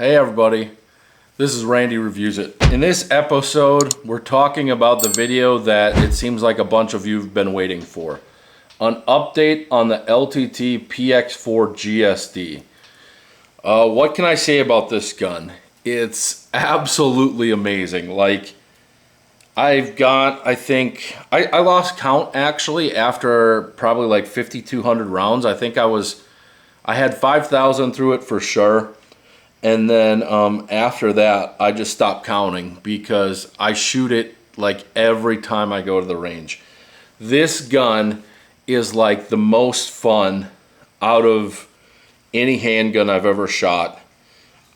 Hey everybody, this is Randy Reviews It. In this episode, we're talking about the video that it seems like a bunch of you have been waiting for. An update on the LTT PX4 GSD. What can I say about this gun? It's absolutely amazing. Like, I've got, I think, I lost count actually after probably like 5,200 rounds. I think I had 5,000 through it for sure. And then after that, I just stopped counting because I shoot it like every time I go to the range. This gun is like the most fun out of any handgun I've ever shot.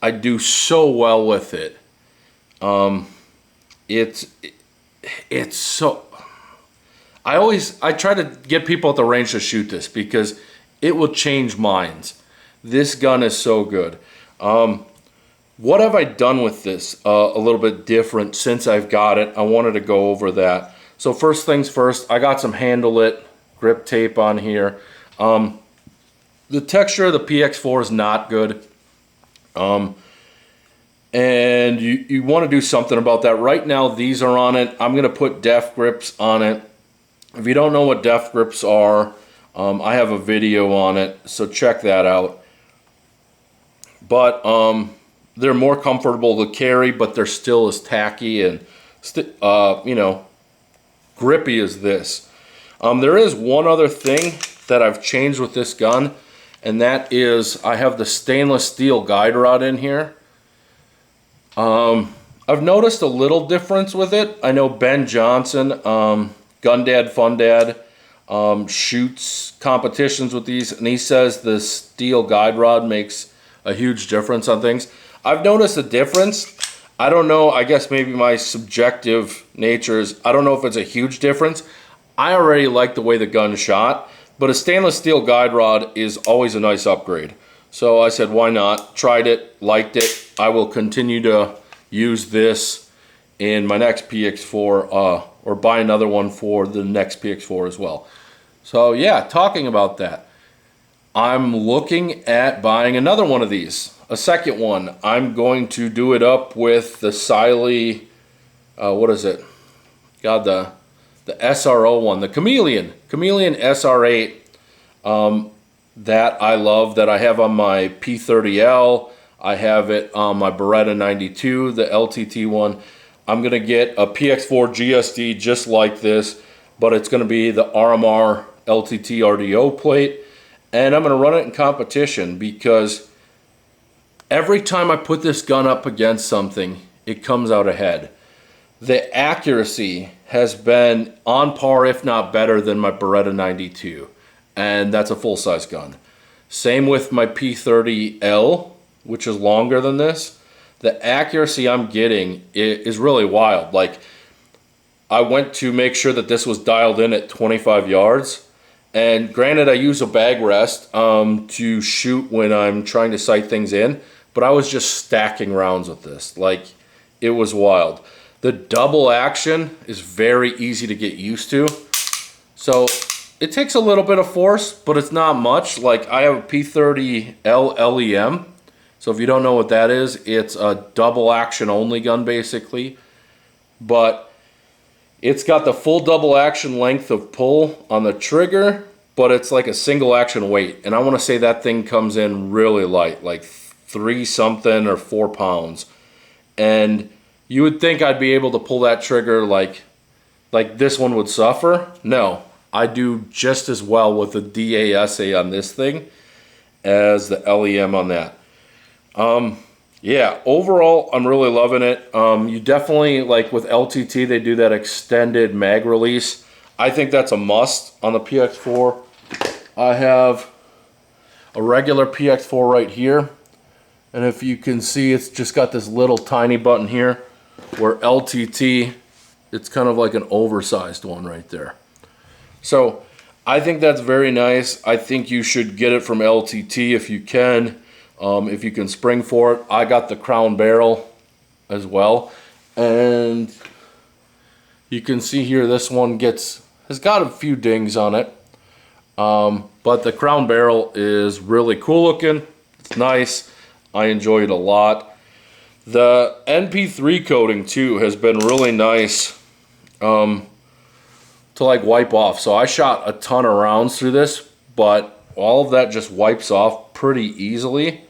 I do so well with it. It's so... I try to get people at the range to shoot this because it will change minds. This gun is so good. What have I done with this a little bit different since I've got it? I wanted to go over that. So first things first, I got some handle it grip tape on here. The texture of the PX4 is not good. And you want to do something about that. Right now, these are on it. I'm going to put def grips on it. If you don't know what def grips are, I have a video on it, so check that out. But they're more comfortable to carry, but they're still as tacky and grippy as this. There is one other thing that I've changed with this gun, and that is I have the stainless steel guide rod in here. I've noticed a little difference with it. I know Ben Johnson, Gun Dad Fun Dad, shoots competitions with these, and he says the steel guide rod makes a huge difference on things. I've noticed a difference. I don't know, I guess maybe my subjective nature is, I don't know if it's a huge difference. I already like the way the gun shot, but a stainless steel guide rod is always a nice upgrade. So I said, why not? Tried it, liked it. I will continue to use this in my next PX4, or buy another one for the next PX4 as well. So yeah, talking about that, I'm looking at buying another one of these, a second one. I'm going to do it up with the Siley, what is it? God, the SRO one, the Chameleon SR8, that I love, that I have on my P30L. I have it on my Beretta 92, the LTT one. I'm going to get a PX4 GSD just like this, but it's going to be the RMR LTT RDO plate. And I'm going to run it in competition because every time I put this gun up against something, it comes out ahead. The accuracy has been on par, if not better, than my Beretta 92. And that's a full-size gun. Same with my P30L, which is longer than this. The accuracy I'm getting is really wild. Like, I went to make sure that this was dialed in at 25 yards. And granted, I use a bag rest to shoot when I'm trying to sight things in, but I was just stacking rounds with this. Like, it was wild. The double action is very easy to get used to. So it takes a little bit of force, but it's not much. Like, I have a P30L LEM. So if you don't know what that is, it's a double action only gun basically. But it's got the full double action length of pull on the trigger, but it's like a single action weight. And I want to say that thing comes in really light, like 3 something or 4 pounds. And you would think I'd be able to pull that trigger like this one would suffer. No, I do just as well with the DASA on this thing as the LEM on that. Yeah, overall, I'm really loving it. You definitely, like with LTT, they do that extended mag release. I think that's a must on the PX4. I have a regular PX4 right here. And if you can see, it's just got this little tiny button here, where LTT, it's kind of like an oversized one right there. So I think that's very nice. I think you should get it from LTT if you can. If you can spring for it. I got the crown barrel as well, and you can see here this one has got a few dings on it, but the crown barrel is really cool looking. It's nice. I enjoy it a lot. The NP3 coating too has been really nice to like wipe off. So I shot a ton of rounds through this, but all of that just wipes off pretty easily.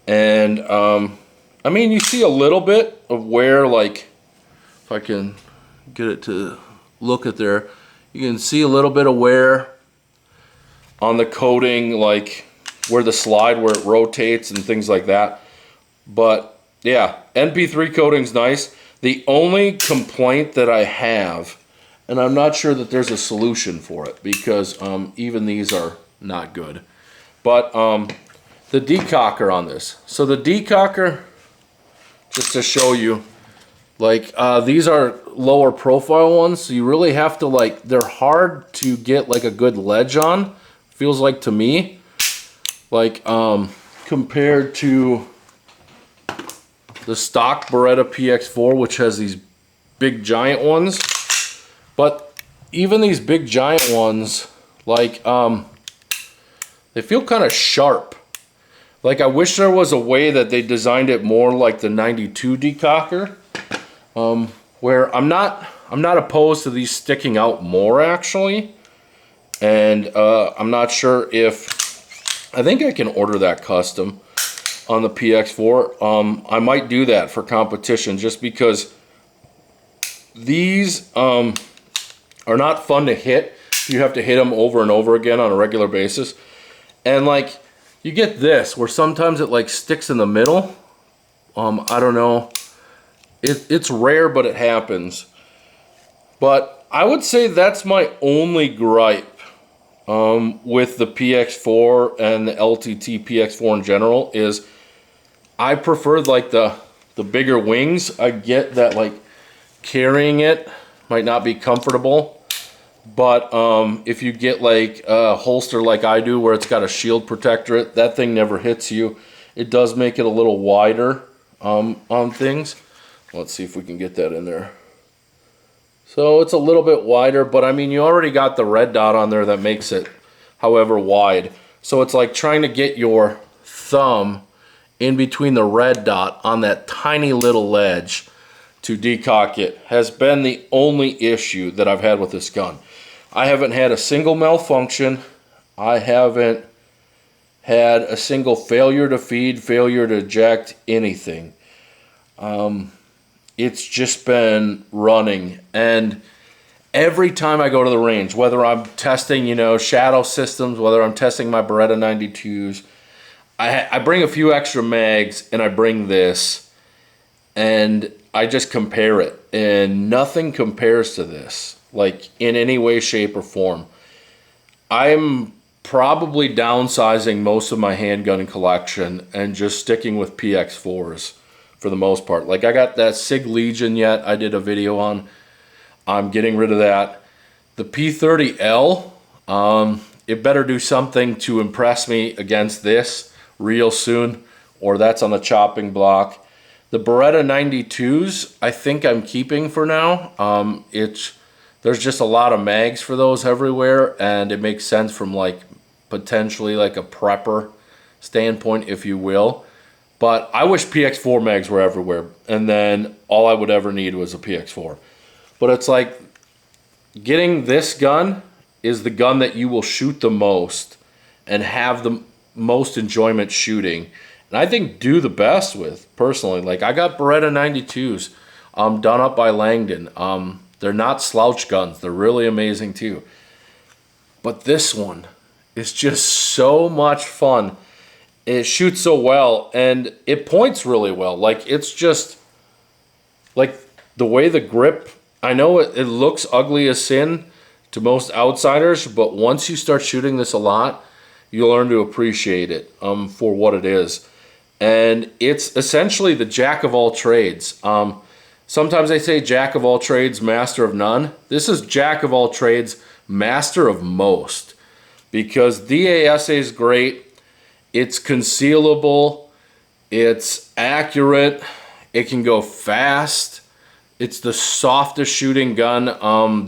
And I mean, you see a little bit of where, like, if I can get it to look at there, you can see a little bit of wear on the coating, like where the slide, where it rotates and things like that. But yeah, NP3 coating's nice. The only complaint that I have, and I'm not sure that there's a solution for it, because even these are not good, but the decocker on this. So the decocker, just to show you, like these are lower profile ones, so you really have to, like, they're hard to get like a good ledge on, feels like to me, like compared to the stock Beretta PX4, which has these big giant ones. But even these big giant ones, like they feel kind of sharp. Like, I wish there was a way that they designed it more like the 92 decocker, where I'm not opposed to these sticking out more, actually. And I'm not sure if, I think I can order that custom on the PX4. I might do that for competition, just because these are not fun to hit. You have to hit them over and over again on a regular basis. And like, you get this, where sometimes it like sticks in the middle. I don't know. It's rare, but it happens. But I would say that's my only gripe with the PX4 and the LTT PX4 in general, is I prefer like the bigger wings. I get that like carrying it might not be comfortable. But if you get like a holster like I do, where it's got a shield protector, that thing never hits you. It does make it a little wider on things. Let's see if we can get that in there. So it's a little bit wider, but I mean, you already got the red dot on there that makes it however wide. So it's like trying to get your thumb in between the red dot on that tiny little ledge to decock it has been the only issue that I've had with this gun. I haven't had a single malfunction. I haven't had a single failure to feed, failure to eject, anything. It's just been running. And every time I go to the range, whether I'm testing, you know, shadow systems, whether I'm testing my Beretta 92s, I bring a few extra mags, and I bring this, and I just compare it, and nothing compares to this, like in any way, shape, or form. I'm probably downsizing most of my handgun collection and just sticking with PX4s for the most part. Like, I got that Sig Legion yet, I did a video on. I'm getting rid of that. The P30L, it better do something to impress me against this real soon, or that's on the chopping block. The Beretta 92s, I think I'm keeping for now. There's just a lot of mags for those everywhere, and it makes sense from like potentially like a prepper standpoint, if you will. But I wish PX4 mags were everywhere, and then all I would ever need was a PX4. But it's like, getting this gun is the gun that you will shoot the most and have the most enjoyment shooting, and I think do the best with, personally. Like, I got Beretta 92s done up by Langdon. They're not slouch guns. They're really amazing too. But this one is just so much fun. It shoots so well, and it points really well. Like, it's just, like, the way the grip, I know it looks ugly as sin to most outsiders, but once you start shooting this a lot, you'll learn to appreciate it for what it is. And it's essentially the jack of all trades. Sometimes they say jack of all trades, master of none. This is jack of all trades, master of most. Because DASA is great. It's concealable. It's accurate. It can go fast. It's the softest shooting gun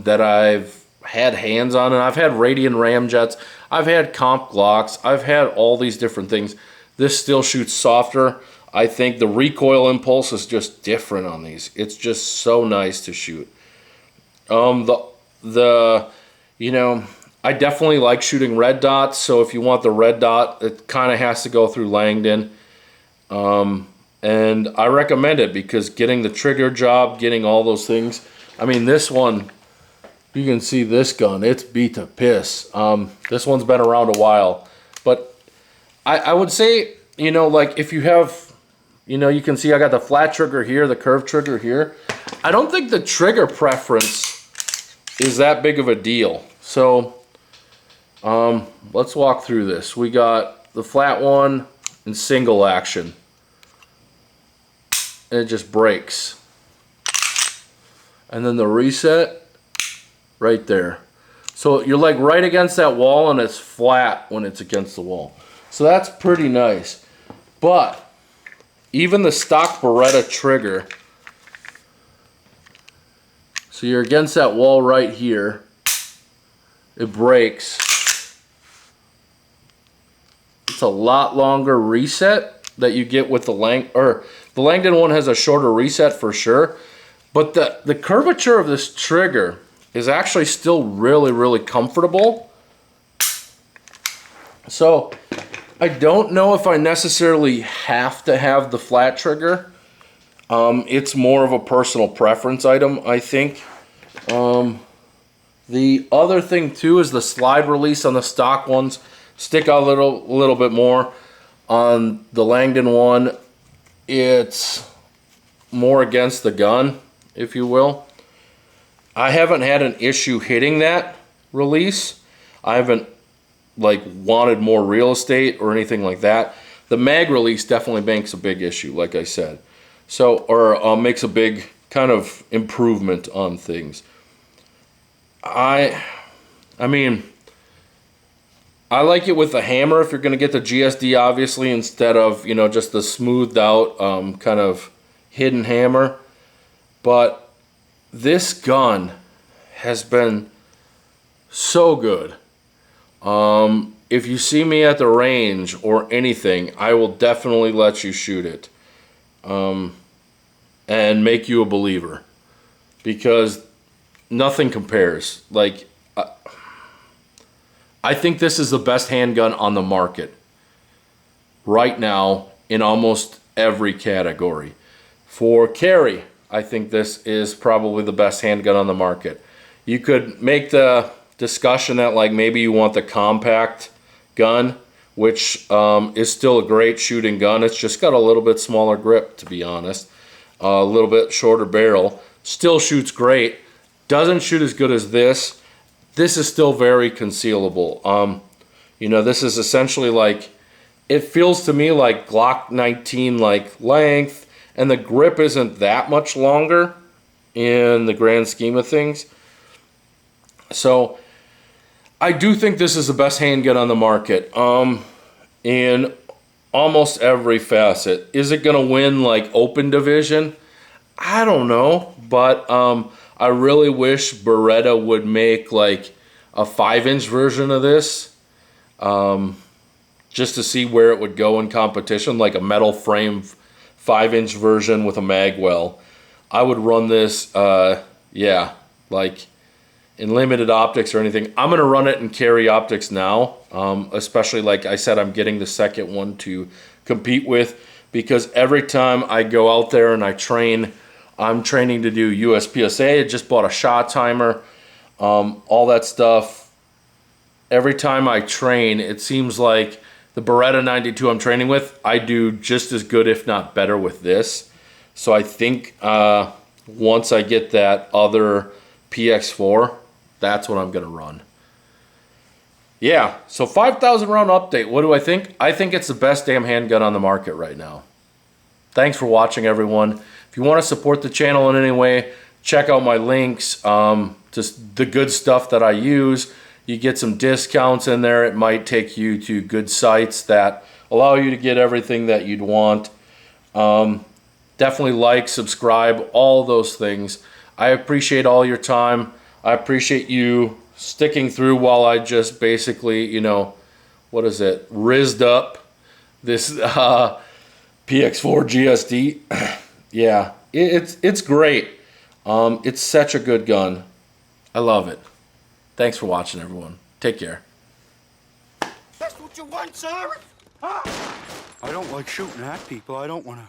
that I've had hands on. And I've had Radian Ramjets. I've had Comp Glocks. I've had all these different things. This still shoots softer. I think the recoil impulse is just different on these. It's just so nice to shoot. You know, I definitely like shooting red dots, so if you want the red dot, it kind of has to go through Langdon. And I recommend it because getting the trigger job, getting all those things. I mean, this one, you can see this gun, it's beat to piss. This one's been around a while. But I would say, you know, like if you have, you know, you can see I got the flat trigger here, the curved trigger here. I don't think the trigger preference is that big of a deal. So let's walk through this. We got the flat one and single action. And it just breaks. And then the reset right there. So you're like right against that wall and it's flat when it's against the wall. So that's pretty nice. But even the stock Beretta trigger, so you're against that wall right here, it breaks. It's a lot longer reset that you get with the Langdon one has a shorter reset for sure, but the curvature of this trigger is actually still really, really comfortable. So I don't know if I necessarily have to have the flat trigger. It's more of a personal preference item, I think. The other thing too is the slide release on the stock ones stick out a little bit more. On the Langdon one, it's more against the gun, if you will. I haven't had an issue hitting that release. I haven't like wanted more real estate or anything like that. The mag release definitely makes a big issue, like I said. So, or makes a big kind of improvement on things. I mean, I like it with the hammer if you're going to get the GSD, obviously, instead of, you know, just the smoothed out kind of hidden hammer. But this gun has been so good. If you see me at the range or anything, I will definitely let you shoot it and make you a believer, because nothing compares. Like, I think this is the best handgun on the market right now in almost every category. For carry, I think this is probably the best handgun on the market. You could make the discussion that like maybe you want the compact gun, which is still a great shooting gun. It's just got a little bit smaller grip, to be honest. A little bit shorter barrel. Still shoots great. Doesn't shoot as good as this. This is still very concealable. You know, this is essentially like, it feels to me like Glock 19 like length, and the grip isn't that much longer in the grand scheme of things. So I do think this is the best handgun on the market in almost every facet. Is it going to win like open division? I don't know, but I really wish Beretta would make like a 5-inch version of this just to see where it would go in competition, like a metal frame 5-inch version with a mag well. I would run this, yeah, like in limited optics or anything. I'm going to run it in carry optics now, especially like I said, I'm getting the second one to compete with, because every time I go out there and I train, I'm training to do USPSA. I just bought a shot timer, all that stuff. Every time I train, it seems like the Beretta 92 I'm training with, I do just as good, if not better, with this. So I think once I get that other PX4, that's what I'm going to run. Yeah, so 5,000 round update. What do I think? I think it's the best damn handgun on the market right now. Thanks for watching, everyone. If you want to support the channel in any way, check out my links, just the good stuff that I use. You get some discounts in there. It might take you to good sites that allow you to get everything that you'd want. Definitely like, subscribe, all those things. I appreciate all your time. I appreciate you sticking through while I just basically, you know, what is it, rizzed up this PX4 GSD. Yeah, it's great. It's such a good gun. I love it. Thanks for watching, everyone. Take care. That's what you want, sir? I don't like shooting at people. I don't want to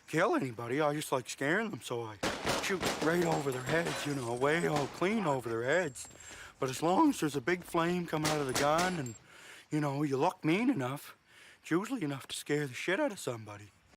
kill anybody. I just like scaring them, so I shoot right over their heads, you know, way all clean over their heads. But as long as there's a big flame coming out of the gun and, you know, you look mean enough, it's usually enough to scare the shit out of somebody.